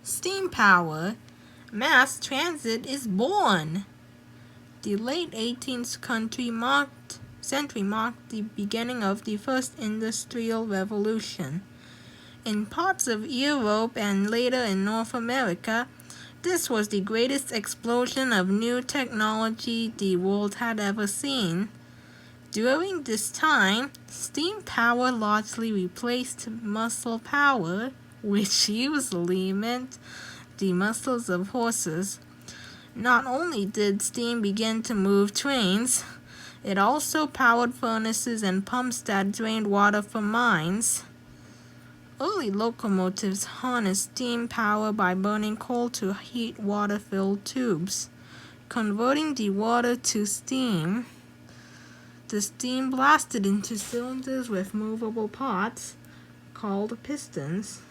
Steam power, mass transit is born. The late 18th century marked the beginning of the first industrial revolution. In parts of Europe and later in North America, this was the greatest explosion of new technology the world had ever seen. During this time, steam power largely replaced muscle power, which usually meant the muscles of horses. Not only did steam begin to move trains, it also powered furnaces and pumps that drained water from mines. Early locomotives harnessed steam power by burning coal to heat water-filled tubes, converting the water to steam. The steam blasted into cylinders with movable parts, called pistons.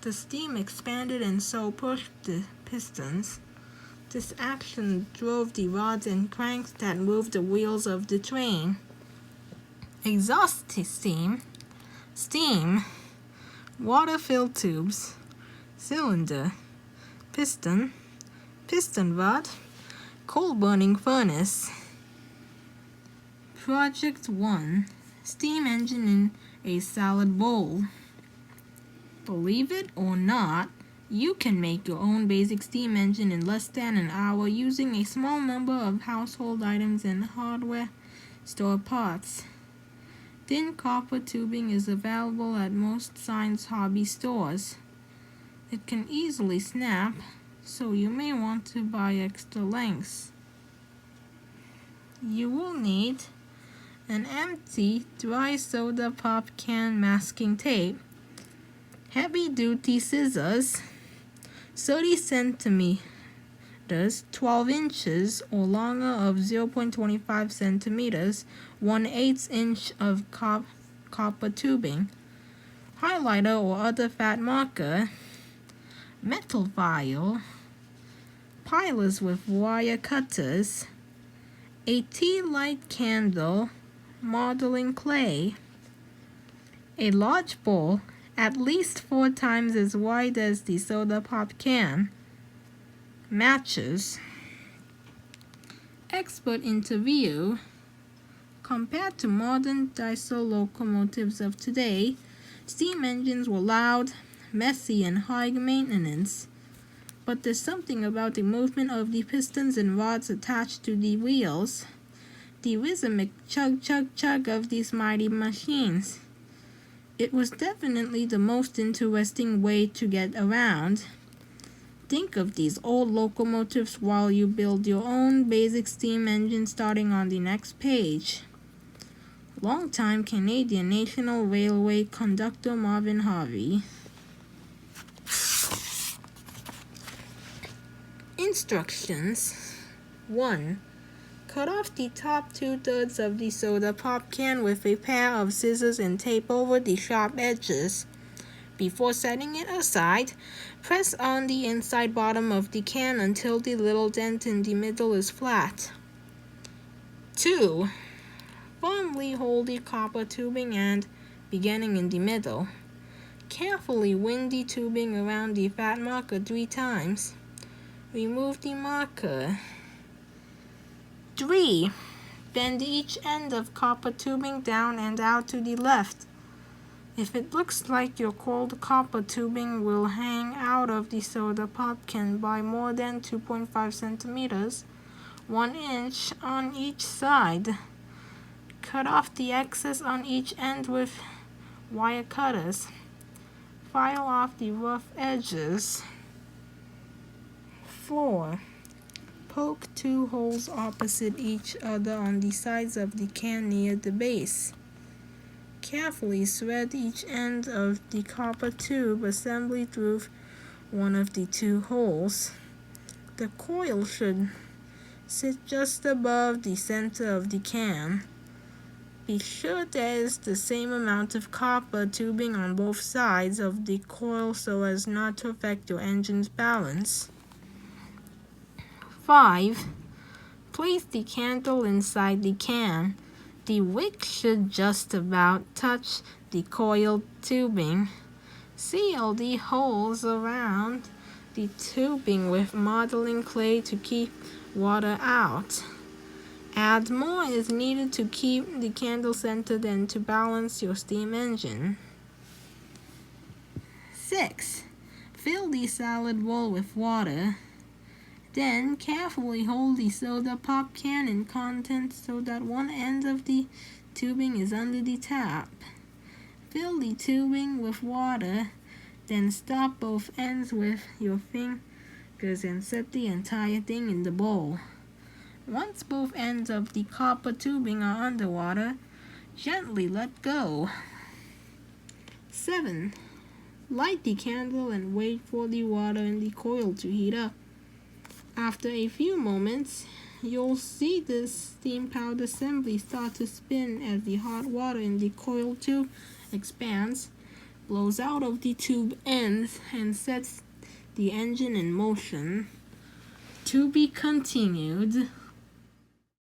The steam expanded and so pushed the pistons. This action drove the rods and cranks that moved the wheels of the train. Exhaust steam, water-filled tubes, cylinder, piston rod, coal-burning furnace. Project 1. Steam engine in a salad bowl. Believe it or not, you can make your own basic steam engine in less than an hour using a small number of household items and hardware store parts. Thin copper tubing is available at most science hobby stores. It can easily snap, so you may want to buy extra lengths. You will need an empty dry soda pop can masking tape, heavy-duty scissors, 30 centimeters, 12 inches or longer of 0.25 centimeters, 1/8 inch of copper tubing, highlighter or other fat marker, metal file, pilers with wire cutters, a tea light candle, modeling clay, a large bowl at least 4 times as wide as the soda pop can, matches. Expert interview. Compared to modern diesel locomotives of today, steam engines were loud, messy, and high maintenance. But there's something about the movement of the pistons and rods attached to the wheels, the rhythmic chug chug chug of these mighty machines. It was definitely the most interesting way to get around. Think of these old locomotives while you build your own basic steam engine starting on the next page. Longtime Canadian National Railway conductor Marvin Harvey. Instructions. 1. Cut off the top 2/3 of the soda pop can with a pair of scissors and tape over the sharp edges. Before setting it aside, press on the inside bottom of the can until the little dent in the middle is flat. 2. Firmly hold the copper tubing and, beginning in the middle, carefully wind the tubing around the fat marker 3 times. Remove the marker. 3. Bend each end of copper tubing down and out to the left. If it looks like your cold copper tubing will hang out of the soda pop can by more than 2.5 centimeters, 1 inch on each side. Cut off the excess on each end with wire cutters. File off the rough edges. 4. Poke 2 holes opposite each other on the sides of the can near the base. Carefully thread each end of the copper tube assembly through one of the 2 holes. The coil should sit just above the center of the can. Be sure there is the same amount of copper tubing on both sides of the coil so as not to affect your engine's balance. 5. Place the candle inside the can. The wick should just about touch the coiled tubing. Seal the holes around the tubing with modeling clay to keep water out. Add more as needed to keep the candle centered and to balance your steam engine. 6. Fill the salad bowl with water. Then carefully hold the soda pop can in contents so that one end of the tubing is under the tap. Fill the tubing with water, then stop both ends with your fingers and set the entire thing in the bowl. Once both ends of the copper tubing are underwater, gently let go. 7. Light the candle and wait for the water in the coil to heat up. After a few moments, you'll see the steam powder assembly start to spin as the hot water in the coil tube expands, blows out of the tube ends, and sets the engine in motion. To be continued.